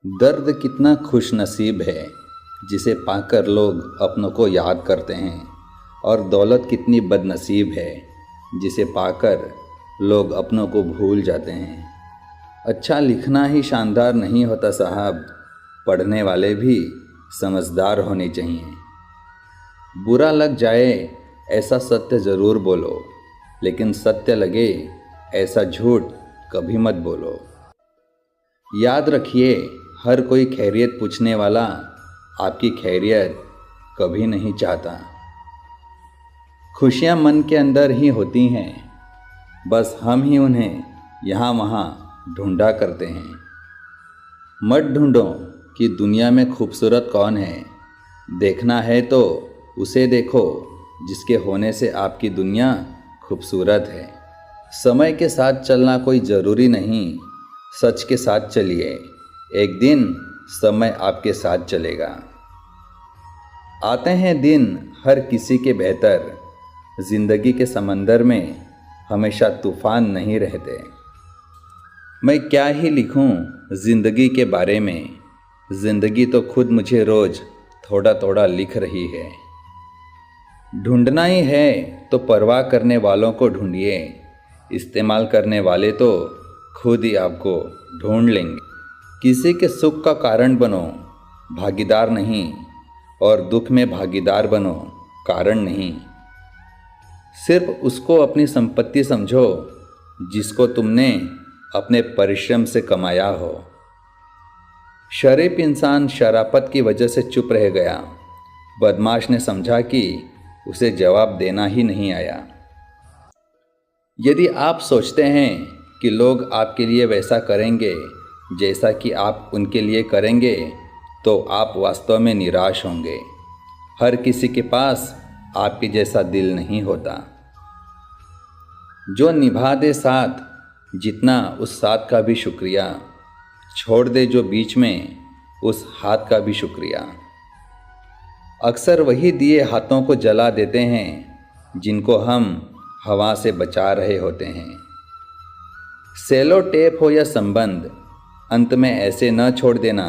दर्द कितना खुश नसीब है जिसे पाकर लोग अपनों को याद करते हैं, और दौलत कितनी बदनसीब है जिसे पाकर लोग अपनों को भूल जाते हैं। अच्छा लिखना ही शानदार नहीं होता साहब, पढ़ने वाले भी समझदार होने चाहिए। बुरा लग जाए ऐसा सत्य ज़रूर बोलो, लेकिन सत्य लगे ऐसा झूठ कभी मत बोलो। याद रखिए, हर कोई खैरियत पूछने वाला आपकी खैरियत कभी नहीं चाहता। खुशियाँ मन के अंदर ही होती हैं, बस हम ही उन्हें यहाँ वहाँ ढूंढा करते हैं। मत ढूंढो कि दुनिया में खूबसूरत कौन है, देखना है तो उसे देखो जिसके होने से आपकी दुनिया खूबसूरत है। समय के साथ चलना कोई ज़रूरी नहीं, सच के साथ चलिए, एक दिन समय आपके साथ चलेगा। आते हैं दिन हर किसी के बेहतर, ज़िंदगी के समंदर में हमेशा तूफ़ान नहीं रहते। मैं क्या ही लिखूं ज़िंदगी के बारे में, ज़िंदगी तो खुद मुझे रोज़ थोड़ा थोड़ा लिख रही है। ढूंढना ही है तो परवाह करने वालों को ढूंढिए, इस्तेमाल करने वाले तो खुद ही आपको ढूंढ लेंगे। किसी के सुख का कारण बनो, भागीदार नहीं, और दुख में भागीदार बनो, कारण नहीं। सिर्फ उसको अपनी संपत्ति समझो जिसको तुमने अपने परिश्रम से कमाया हो। शरीफ इंसान शराफत की वजह से चुप रह गया, बदमाश ने समझा कि उसे जवाब देना ही नहीं आया। यदि आप सोचते हैं कि लोग आपके लिए वैसा करेंगे जैसा कि आप उनके लिए करेंगे, तो आप वास्तव में निराश होंगे। हर किसी के पास आपके जैसा दिल नहीं होता। जो निभा दे साथ, जितना उस साथ का भी शुक्रिया, छोड़ दे जो बीच में, उस हाथ का भी शुक्रिया। अक्सर वही दिए हाथों को जला देते हैं जिनको हम हवा से बचा रहे होते हैं। सेलो टेप हो या संबंध, अंत में ऐसे न छोड़ देना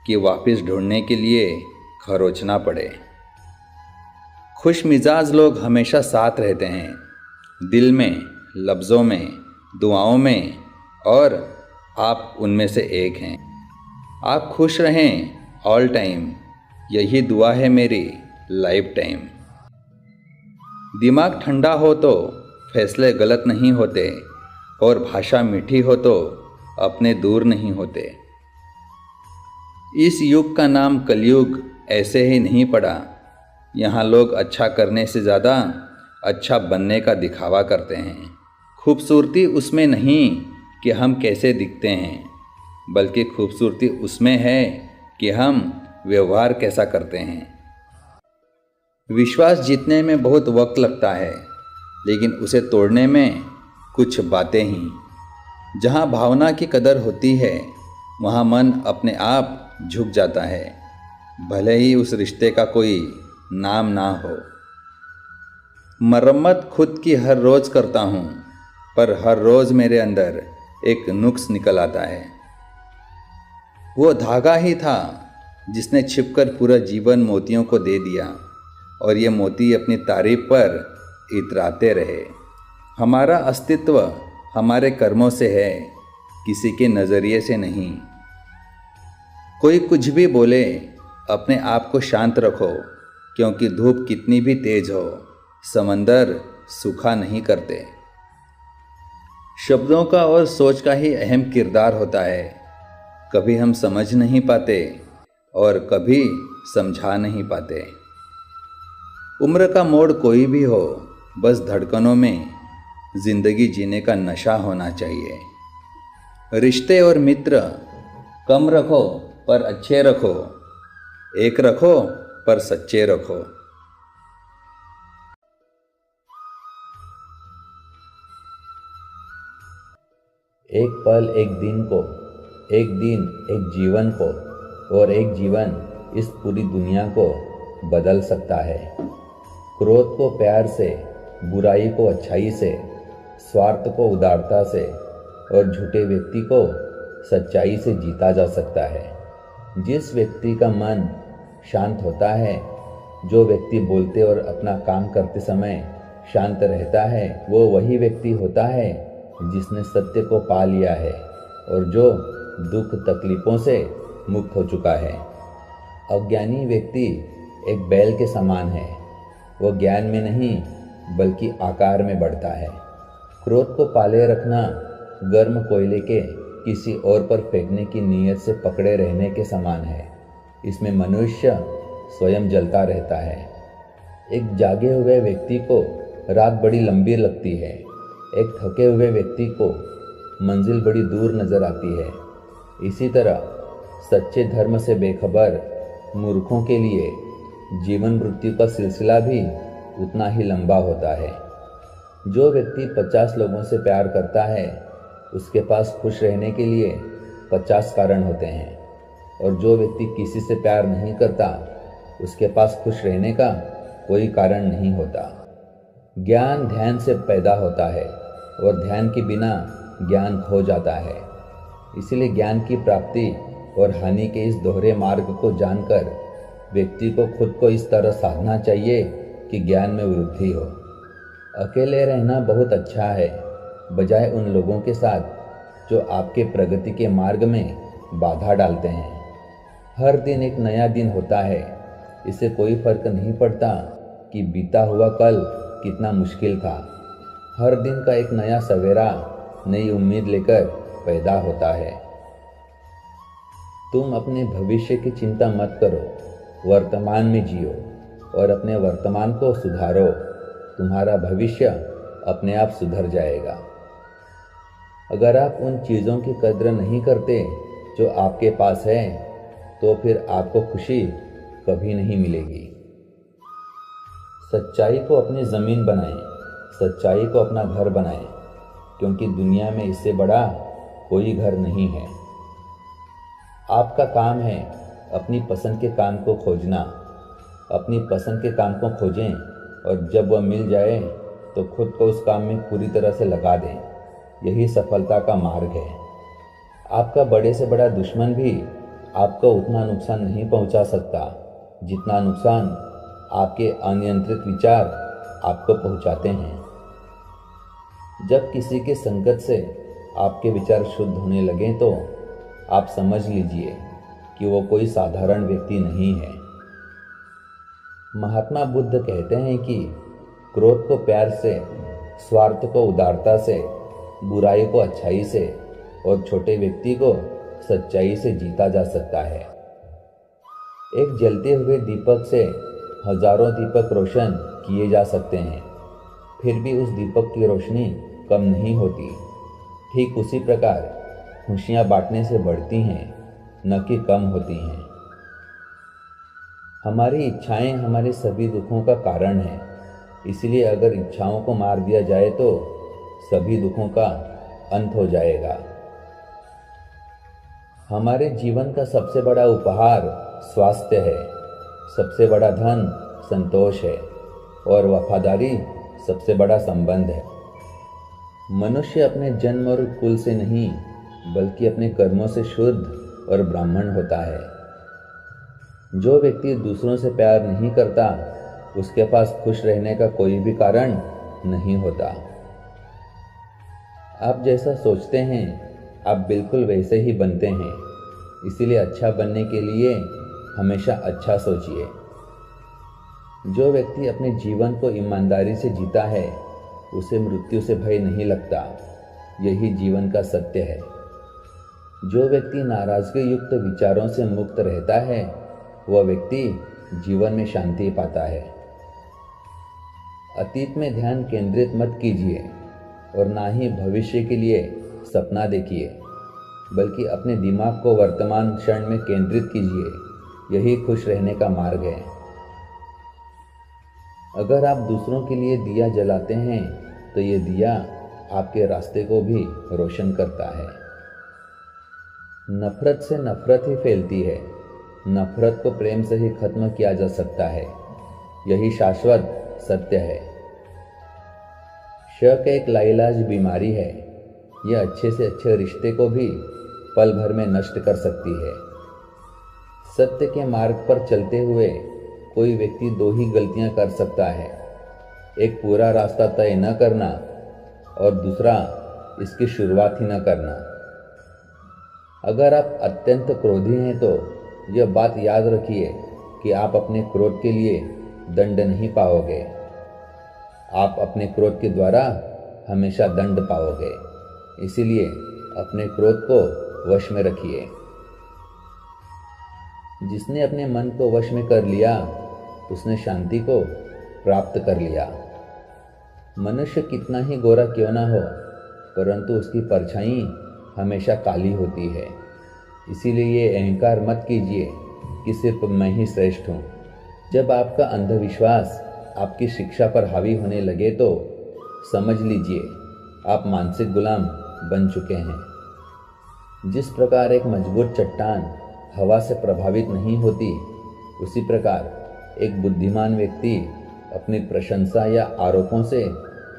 कि वापस ढूंढने के लिए खरोचना पड़े। खुश मिजाज लोग हमेशा साथ रहते हैं, दिल में, लफ्ज़ों में, दुआओं में, और आप उनमें से एक हैं। आप खुश रहें ऑल टाइम, यही दुआ है मेरी लाइफ टाइम। दिमाग ठंडा हो तो फैसले गलत नहीं होते, और भाषा मीठी हो तो अपने दूर नहीं होते। इस युग का नाम कलयुग ऐसे ही नहीं पड़ा। यहाँ लोग अच्छा करने से ज़्यादा अच्छा बनने का दिखावा करते हैं। खूबसूरती उसमें नहीं कि हम कैसे दिखते हैं, बल्कि खूबसूरती उसमें है कि हम व्यवहार कैसा करते हैं। विश्वास जीतने में बहुत वक्त लगता है, लेकिन उसे तोड़ने में कुछ बातें ही। जहाँ भावना की कदर होती है, वहाँ मन अपने आप झुक जाता है, भले ही उस रिश्ते का कोई नाम ना हो। मरम्मत खुद की हर रोज़ करता हूँ, पर हर रोज़ मेरे अंदर एक नुक्स निकल आता है। वो धागा ही था जिसने छिपकर पूरा जीवन मोतियों को दे दिया, और ये मोती अपनी तारीफ पर इतराते रहे। हमारा अस्तित्व हमारे कर्मों से है, किसी के नज़रिए से नहीं। कोई कुछ भी बोले, अपने आप को शांत रखो, क्योंकि धूप कितनी भी तेज हो, समंदर सूखा नहीं करते। शब्दों का और सोच का ही अहम किरदार होता है। कभी हम समझ नहीं पाते और कभी समझा नहीं पाते। उम्र का मोड़ कोई भी हो, बस धड़कनों में ज़िंदगी जीने का नशा होना चाहिए। रिश्ते और मित्र कम रखो पर अच्छे रखो, एक रखो पर सच्चे रखो। एक पल एक दिन को, एक दिन एक जीवन को, और एक जीवन इस पूरी दुनिया को बदल सकता है। क्रोध को प्यार से, बुराई को अच्छाई से, स्वार्थ को उदारता से, और झूठे व्यक्ति को सच्चाई से जीता जा सकता है। जिस व्यक्ति का मन शांत होता है, जो व्यक्ति बोलते और अपना काम करते समय शांत रहता है, वो वही व्यक्ति होता है जिसने सत्य को पा लिया है और जो दुख तकलीफों से मुक्त हो चुका है। अज्ञानी व्यक्ति एक बैल के समान है। वो ज्ञान में नहीं बल्कि आकार में बढ़ता है। क्रोध को पाले रखना गर्म कोयले के किसी और पर फेंकने की नीयत से पकड़े रहने के समान है। इसमें मनुष्य स्वयं जलता रहता है। एक जागे हुए व्यक्ति को रात बड़ी लंबी लगती है। एक थके हुए व्यक्ति को मंजिल बड़ी दूर नजर आती है। इसी तरह सच्चे धर्म से बेखबर मूर्खों के लिए जीवन मृत्यु का सिलसिला भी उतना ही लंबा होता है। जो व्यक्ति 50 लोगों से प्यार करता है, उसके पास खुश रहने के लिए 50 कारण होते हैं, और जो व्यक्ति किसी से प्यार नहीं करता, उसके पास खुश रहने का कोई कारण नहीं होता। ज्ञान ध्यान से पैदा होता है और ध्यान के बिना ज्ञान खो जाता है। इसलिए ज्ञान की प्राप्ति और हानि के इस दोहरे मार्ग को जानकर व्यक्ति को खुद को इस तरह साधना चाहिए कि ज्ञान में वृद्धि हो। अकेले रहना बहुत अच्छा है, बजाय उन लोगों के साथ जो आपके प्रगति के मार्ग में बाधा डालते हैं। हर दिन एक नया दिन होता है। इससे कोई फर्क नहीं पड़ता कि बीता हुआ कल कितना मुश्किल था। हर दिन का एक नया सवेरा नई उम्मीद लेकर पैदा होता है। तुम अपने भविष्य की चिंता मत करो, वर्तमान में जियो और अपने वर्तमान को सुधारो। तुम्हारा भविष्य अपने आप सुधर जाएगा। अगर आप उन चीज़ों की कद्र नहीं करते जो आपके पास है, तो फिर आपको खुशी कभी नहीं मिलेगी। सच्चाई को अपनी ज़मीन बनाएं, सच्चाई को अपना घर बनाएं, क्योंकि दुनिया में इससे बड़ा कोई घर नहीं है। आपका काम है अपनी पसंद के काम को खोजना। अपनी पसंद के काम को खोजें और जब वह मिल जाए तो खुद को उस काम में पूरी तरह से लगा दें। यही सफलता का मार्ग है। आपका बड़े से बड़ा दुश्मन भी आपको उतना नुकसान नहीं पहुंचा सकता जितना नुकसान आपके अनियंत्रित विचार आपको पहुंचाते हैं। जब किसी के संगत से आपके विचार शुद्ध होने लगें तो आप समझ लीजिए कि वो कोई साधारण व्यक्ति नहीं है। महात्मा बुद्ध कहते हैं कि क्रोध को प्यार से, स्वार्थ को उदारता से, बुराई को अच्छाई से और छोटे व्यक्ति को सच्चाई से जीता जा सकता है। एक जलते हुए दीपक से हजारों दीपक रोशन किए जा सकते हैं, फिर भी उस दीपक की रोशनी कम नहीं होती। ठीक उसी प्रकार खुशियाँ बांटने से बढ़ती हैं, न कि कम होती हैं। हमारी इच्छाएं हमारे सभी दुखों का कारण हैं। इसलिए अगर इच्छाओं को मार दिया जाए तो सभी दुखों का अंत हो जाएगा। हमारे जीवन का सबसे बड़ा उपहार स्वास्थ्य है, सबसे बड़ा धन संतोष है और वफादारी सबसे बड़ा संबंध है। मनुष्य अपने जन्म और कुल से नहीं बल्कि अपने कर्मों से शुद्ध और ब्राह्मण होता है। जो व्यक्ति दूसरों से प्यार नहीं करता, उसके पास खुश रहने का कोई भी कारण नहीं होता। आप जैसा सोचते हैं आप बिल्कुल वैसे ही बनते हैं। इसीलिए अच्छा बनने के लिए हमेशा अच्छा सोचिए। जो व्यक्ति अपने जीवन को ईमानदारी से जीता है, उसे मृत्यु से भय नहीं लगता। यही जीवन का सत्य है। जो व्यक्ति नाराजगी युक्त विचारों से मुक्त रहता है, वह व्यक्ति जीवन में शांति पाता है। अतीत में ध्यान केंद्रित मत कीजिए और ना ही भविष्य के लिए सपना देखिए, बल्कि अपने दिमाग को वर्तमान क्षण में केंद्रित कीजिए। यही खुश रहने का मार्ग है। अगर आप दूसरों के लिए दिया जलाते हैं तो ये दिया आपके रास्ते को भी रोशन करता है। नफरत से नफरत ही फैलती है। नफरत को प्रेम से ही खत्म किया जा सकता है। यही शाश्वत सत्य है। शक एक लाइलाज बीमारी है। यह अच्छे से अच्छे रिश्ते को भी पल भर में नष्ट कर सकती है। सत्य के मार्ग पर चलते हुए कोई व्यक्ति दो ही गलतियां कर सकता है, एक पूरा रास्ता तय न करना और दूसरा इसकी शुरुआत ही न करना। अगर आप अत्यंत क्रोधी हैं तो यह बात याद रखिए कि आप अपने क्रोध के लिए दंड नहीं पाओगे, आप अपने क्रोध के द्वारा हमेशा दंड पाओगे। इसीलिए अपने क्रोध को वश में रखिए। जिसने अपने मन को वश में कर लिया उसने शांति को प्राप्त कर लिया। मनुष्य कितना ही गोरा क्यों ना हो, परंतु उसकी परछाई हमेशा काली होती है। इसीलिए ये अहंकार मत कीजिए कि सिर्फ मैं ही श्रेष्ठ हूँ। जब आपका अंधविश्वास आपकी शिक्षा पर हावी होने लगे तो समझ लीजिए आप मानसिक गुलाम बन चुके हैं। जिस प्रकार एक मजबूत चट्टान हवा से प्रभावित नहीं होती, उसी प्रकार एक बुद्धिमान व्यक्ति अपनी प्रशंसा या आरोपों से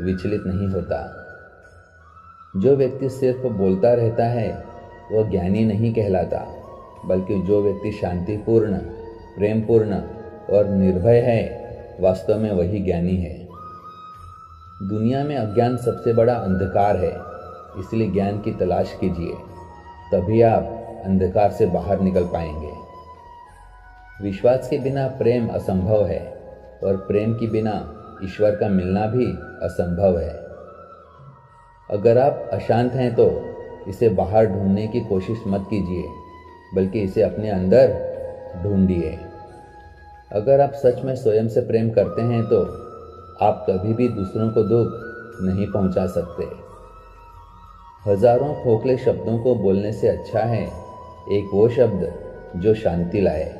विचलित नहीं होता। जो व्यक्ति सिर्फ बोलता रहता है वह ज्ञानी नहीं कहलाता, बल्कि जो व्यक्ति शांतिपूर्ण, प्रेमपूर्ण और निर्भय है, वास्तव में वही ज्ञानी है। दुनिया में अज्ञान सबसे बड़ा अंधकार है, इसलिए ज्ञान की तलाश कीजिए, तभी आप अंधकार से बाहर निकल पाएंगे। विश्वास के बिना प्रेम असंभव है और प्रेम के बिना ईश्वर का मिलना भी असंभव है। अगर आप अशांत हैं तो इसे बाहर ढूंढने की कोशिश मत कीजिए, बल्कि इसे अपने अंदर ढूंढिए। अगर आप सच में स्वयं से प्रेम करते हैं तो आप कभी भी दूसरों को दुख नहीं पहुंचा सकते। हजारों खोखले शब्दों को बोलने से अच्छा है एक वो शब्द जो शांति लाए।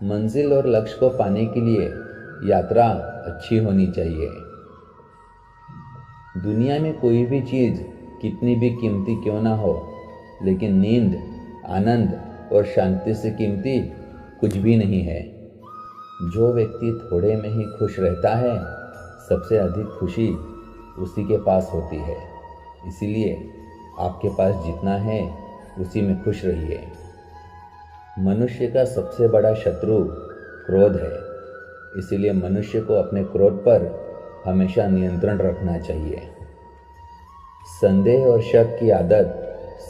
मंजिल और लक्ष्य को पाने के लिए यात्रा अच्छी होनी चाहिए। दुनिया में कोई भी चीज़ कितनी भी कीमती क्यों ना हो, लेकिन नींद, आनंद और शांति से कीमती कुछ भी नहीं है। जो व्यक्ति थोड़े में ही खुश रहता है, सबसे अधिक खुशी उसी के पास होती है। इसीलिए आपके पास जितना है उसी में खुश रहिए। मनुष्य का सबसे बड़ा शत्रु क्रोध है, इसीलिए मनुष्य को अपने क्रोध पर हमेशा नियंत्रण रखना चाहिए। संदेह और शक की आदत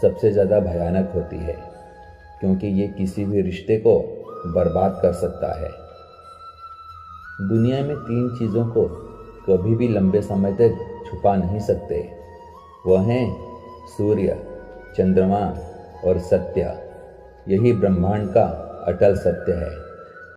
सबसे ज़्यादा भयानक होती है, क्योंकि ये किसी भी रिश्ते को बर्बाद कर सकता है। दुनिया में 3 चीज़ों को कभी भी लंबे समय तक छुपा नहीं सकते, वह हैं सूर्य, चंद्रमा और सत्य। यही ब्रह्मांड का अटल सत्य है।